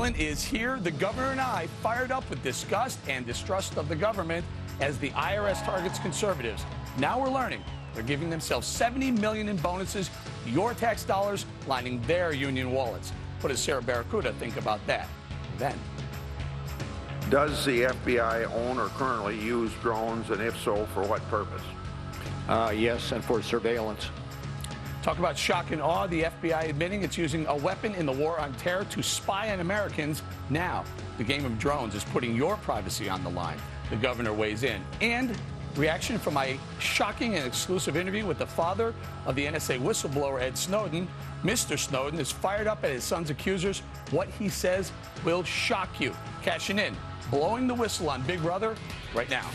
Palin is here. The governor and I fired up with disgust and distrust of the government as the IRS targets conservatives. Now we're learning they're giving themselves $70 million in bonuses, your tax dollars lining their union wallets. What does Sarah Barracuda think about that? Then, does the FBI own or currently use drones, and if so, for what purpose? Yes, and for surveillance. Talk about shock and awe. The FBI admitting it's using a weapon in the war on terror to spy on Americans. Now, the game of drones is putting your privacy on the line. The governor weighs in. And reaction from my shocking and exclusive interview with the father of the NSA whistleblower, Ed Snowden. Mr. Snowden is fired up at his son's accusers. What he says will shock you. Cashing in, blowing the whistle on Big Brother right now.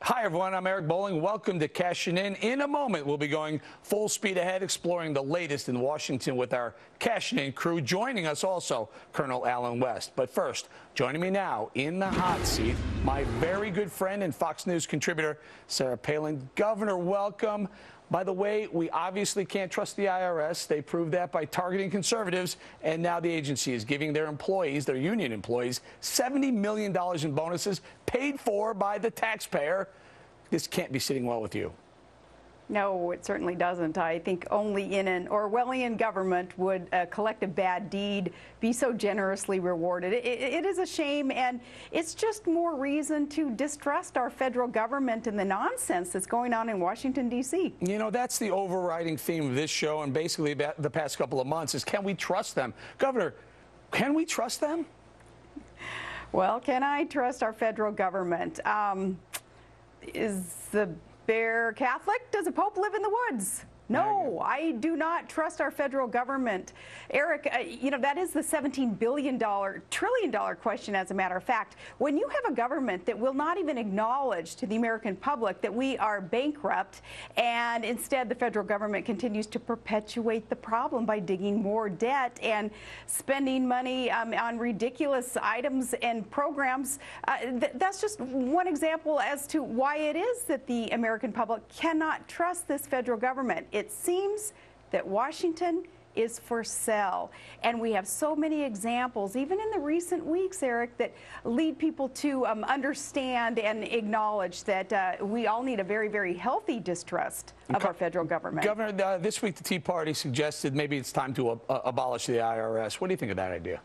Hi, everyone. I'm Eric Bolling. Welcome to Cashin' In. In a moment, we'll be going full speed ahead, exploring the latest in Washington with our Cashin' In crew. Joining us also, Colonel Alan West. But first, joining me now in the hot seat, my very good friend and Fox News contributor, Sarah Palin. Governor, welcome. By the way, we obviously can't trust the IRS. They proved that by targeting conservatives. And now the agency is giving their employees, their union employees, $70 million in bonuses paid for by the taxpayer. This can't be sitting well with you. No, it certainly doesn't. I think only in an Orwellian government would a collective bad deed be so generously rewarded. It is a shame, and it's just more reason to distrust our federal government and the nonsense that's going on in Washington, D.C. You know, that's the overriding theme of this show and basically the past couple of months is, can we trust them? Governor, can we trust them? Well, can I trust our federal government? Is the bear Catholic? Does a pope live in the woods? No, I do not trust our federal government. Eric, you know, that is the $17 trillion question, as a matter of fact. When you have a government that will not even acknowledge to the American public that we are bankrupt, and instead the federal government continues to perpetuate the problem by digging more debt and spending money on ridiculous items and programs, that's just one example as to why it is that the American public cannot trust this federal government. It seems that Washington is for sale. And we have so many examples, even in the recent weeks, Eric, that lead people to understand and acknowledge that we all need a very, very healthy distrust of our federal government. Governor, this week the Tea Party suggested maybe it's time to abolish the IRS. What do you think of that idea?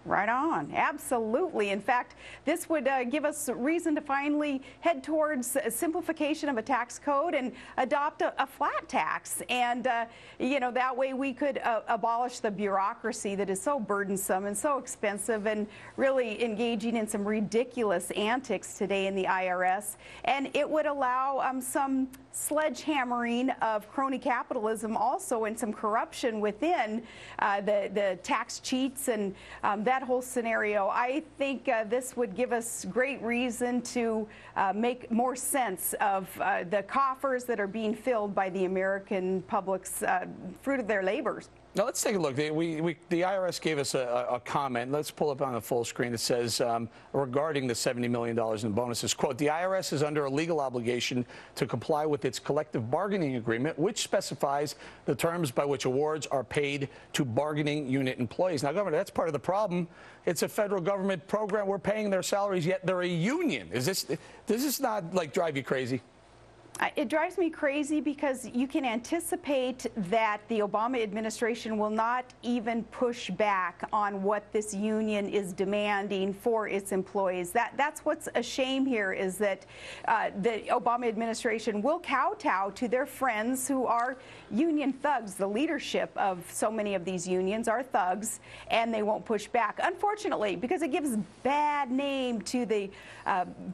Right on. Absolutely. In fact, this would give us reason to finally head towards a simplification of a tax code and adopt a flat tax. And, you know, that way we could abolish the bureaucracy that is so burdensome and so expensive and really engaging in some ridiculous antics today in the IRS. And it would allow some sledgehammering of crony capitalism also, and some corruption within the tax cheats and that whole scenario. I think this would give us great reason to make more sense of the coffers that are being filled by the American public's fruit of their labors. Now, let's take a look. The IRS gave us a comment. Let's pull up on the full screen. It says, regarding the $70 million in bonuses, quote, the IRS is under a legal obligation to comply with its collective bargaining agreement, which specifies the terms by which awards are paid to bargaining unit employees. Now, Governor, that's part of the problem. It's a federal government program. We're paying their salaries, yet they're a union. Does this not, like, drive you crazy? It drives me crazy because you can anticipate that the Obama administration will not even push back on what this union is demanding for its employees. That's what's a shame here, is that the Obama administration will kowtow to their friends who are union thugs. The leadership of so many of these unions are thugs, and they won't push back, unfortunately, because it gives bad name to the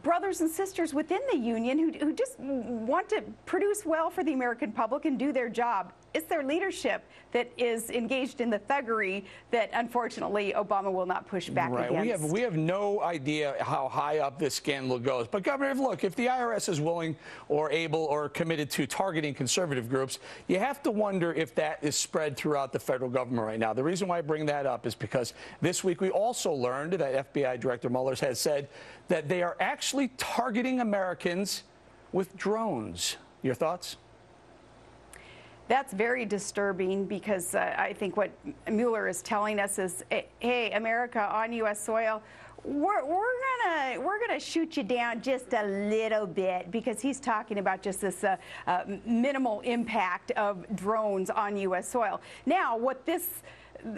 brothers and sisters within the union who just want to produce well for the American public and do their job. It's their leadership that is engaged in the thuggery that, unfortunately, Obama will not push back against. We have no idea how high up this scandal goes. But, Governor, look, if the IRS is willing or able or committed to targeting conservative groups, you have to wonder if that is spread throughout the federal government right now. The reason why I bring that up is because this week we also learned that FBI Director Mueller has said that they are actually targeting Americans with drones. Your thoughts? That's very disturbing because I think what Mueller is telling us is, hey, America on U.S. soil, we're gonna shoot you down just a little bit, because he's talking about just this minimal impact of drones on U.S. soil. Now, what this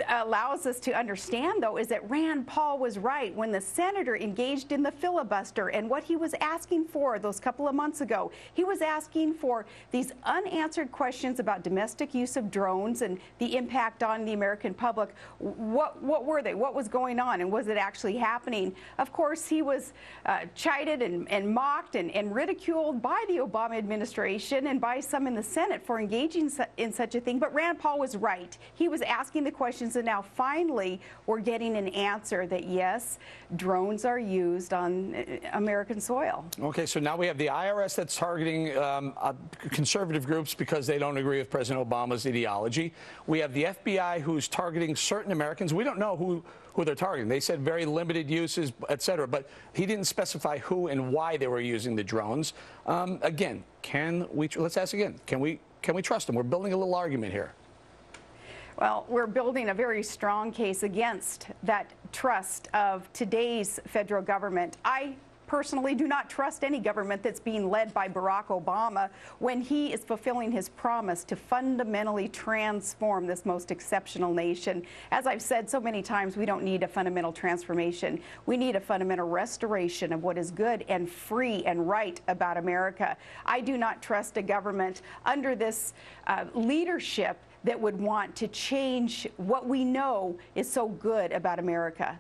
allows us to understand, though, is that Rand Paul was right when the senator engaged in the filibuster, and what he was asking for those couple of months ago. He was asking for these unanswered questions about domestic use of drones and the impact on the American public. What were they? What was going on? And was it actually happening? Of course, he was chided and mocked and ridiculed by the Obama administration and by some in the Senate for engaging in such a thing. But Rand Paul was right. He was asking the questions, and now finally we're getting an answer that yes, drones are used on American soil. Okay, so now we have the IRS that's targeting conservative groups because they don't agree with President Obama's ideology. We have the FBI who's targeting certain Americans. We don't know who they're targeting. They said very limited uses, et cetera, but he didn't specify who and why they were using the drones. Again, let's ask again, can we trust them? We're building a little argument here. Well, we're building a very strong case against that trust of today's federal government. I personally do not trust any government that's being led by Barack Obama when he is fulfilling his promise to fundamentally transform this most exceptional nation. As I've said so many times, we don't need a fundamental transformation. We need a fundamental restoration of what is good and free and right about America. I do not trust a government under this leadership that would want to change what we know is so good about America.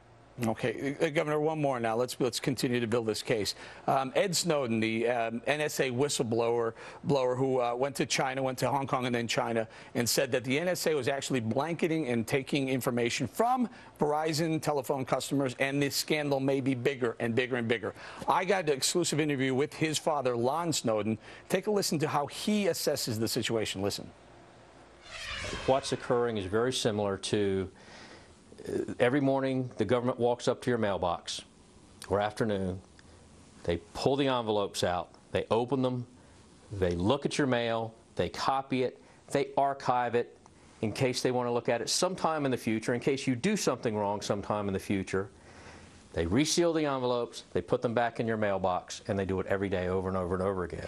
Okay, Governor, one more now. Let's continue to build this case. Ed Snowden, the NSA whistleblower who went to China, went to Hong Kong and then China, and said that the NSA was actually blanketing and taking information from Verizon telephone customers, and this scandal may be bigger and bigger and bigger. I got an exclusive interview with his father, Lon Snowden. Take a listen to how he assesses the situation. Listen. What's occurring is very similar to every morning the government walks up to your mailbox, or afternoon, they pull the envelopes out, they open them, they look at your mail, they copy it, they archive it in case they want to look at it sometime in the future, in case you do something wrong sometime in the future. They reseal the envelopes, they put them back in your mailbox, and they do it every day over and over and over again.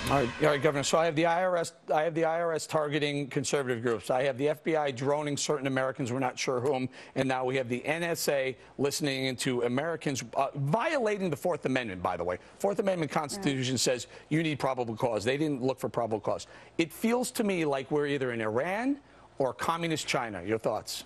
All right, Governor. So I have the IRS targeting conservative groups. I have the FBI droning certain Americans, we're not sure whom, and now we have the NSA listening into Americans, violating the Fourth Amendment, by the way. Fourth Amendment Constitution says you need probable cause. They didn't look for probable cause. It feels to me like we're either in Iran or communist China. Your thoughts?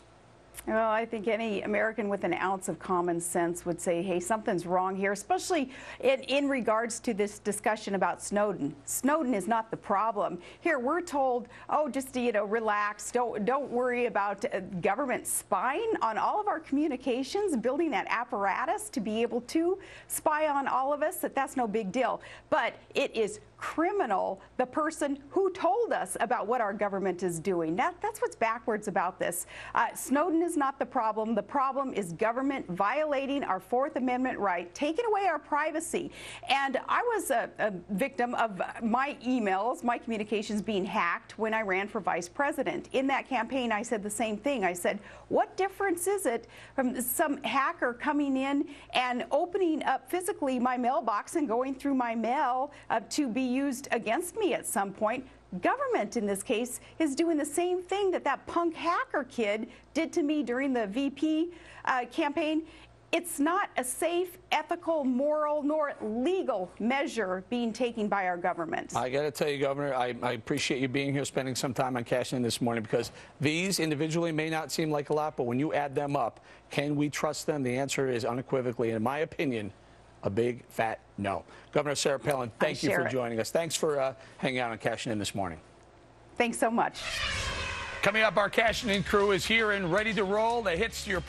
Well, I think any American with an ounce of common sense would say, hey, something's wrong here, especially in regards to this discussion about Snowden. Snowden is not the problem. Here, we're told, oh, just, relax, don't worry about government spying on all of our communications, building that apparatus to be able to spy on all of us, that's no big deal. But it is criminal, the person who told us about what our government is doing. That's what's backwards about this. Snowden is not the problem. The problem is government violating our Fourth Amendment right, taking away our privacy. And I was a victim of my emails, my communications being hacked when I ran for vice president. In that campaign, I said the same thing. I said, what difference is it from some hacker coming in and opening up physically my mailbox and going through my mail to be used against me at some point? Government, in this case, is doing the same thing that punk hacker kid did to me during the VP campaign. It's not a safe, ethical, moral, nor legal measure being taken by our government. I got to tell you, Governor, I appreciate you being here, spending some time on Cashin this morning, because these individually may not seem like a lot, but when you add them up, can we trust them? The answer is unequivocally, in my opinion, a big, fat no. Governor Sarah Palin, thank you for joining us. Thanks for hanging out on Cashin this morning. Thanks so much. Coming up, our Cashin crew is here and ready to roll. The hits to your